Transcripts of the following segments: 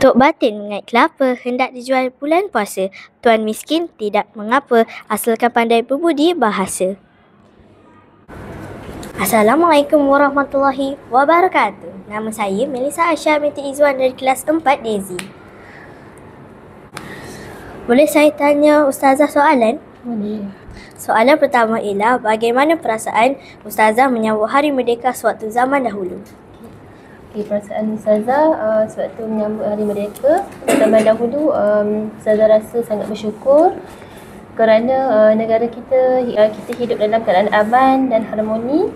Tok Batin mengait kelapa hendak dijual bulan puasa. Tuan miskin tidak mengapa asalkan pandai berbudi bahasa. Assalamualaikum warahmatullahi wabarakatuh. Nama saya Melissa Aisyah binti Izwan dari kelas 4 Dezi. Boleh saya tanya Ustazah soalan? Boleh. Soalan pertama ialah bagaimana perasaan Ustazah menyambut Hari Merdeka sewaktu zaman dahulu? Perasaan Ustazah sewaktu menyambut Hari Merdeka zaman dahulu, Ustazah rasa sangat bersyukur kerana negara kita hidup dalam keadaan aman dan harmoni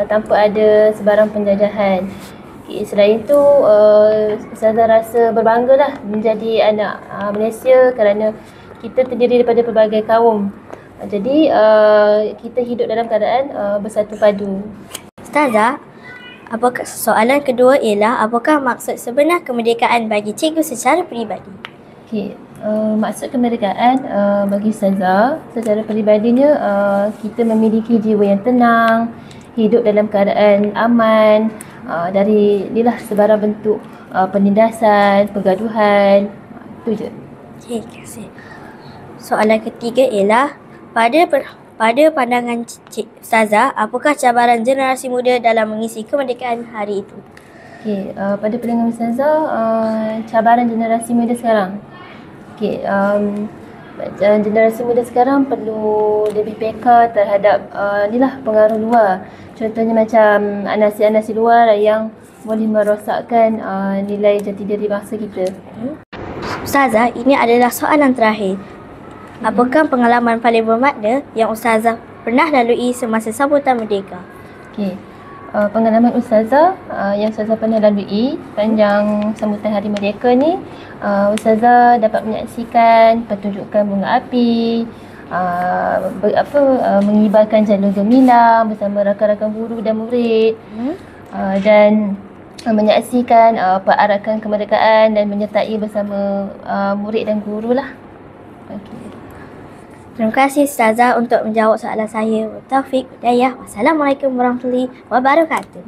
tanpa ada sebarang penjajahan. Selain itu, Ustazah rasa berbanggalah menjadi anak Malaysia kerana kita terdiri daripada pelbagai kaum. Jadi kita hidup dalam keadaan bersatu padu. Ustazah, soalan kedua ialah apakah maksud sebenar kemerdekaan bagi cikgu secara peribadi? Maksud kemerdekaan bagi Ustazah secara peribadinya, kita memiliki jiwa yang tenang, hidup dalam keadaan aman dari sebarang bentuk penindasan, pergaduhan. Itu je. Terima kasih. Soalan ketiga ialah pada pandangan Ustazah, apakah cabaran generasi muda dalam mengisi kemerdekaan hari itu? Pada pandangan Ustazah, cabaran generasi muda sekarang. Generasi muda sekarang perlu lebih peka terhadap pengaruh luar. Contohnya macam anasi-anasi luar yang boleh merosakkan nilai jati diri bangsa kita. Ustazah, ini adalah soalan terakhir. Apakah pengalaman paling bermakna yang Ustazah pernah lalui semasa sambutan merdeka? Pengalaman Ustazah yang Ustazah pernah lalui panjang sambutan Hari Merdeka ni, Ustazah dapat menyaksikan pertunjukan bunga api, mengibarkan jalur gemilang bersama rakan-rakan guru dan murid, dan menyaksikan perarakan kemerdekaan dan menyertai bersama murid dan guru lah. Terima kasih Ustazah untuk menjawab soalan saya. Taufik, Hidayah. Wassalamualaikum warahmatullahi wabarakatuh.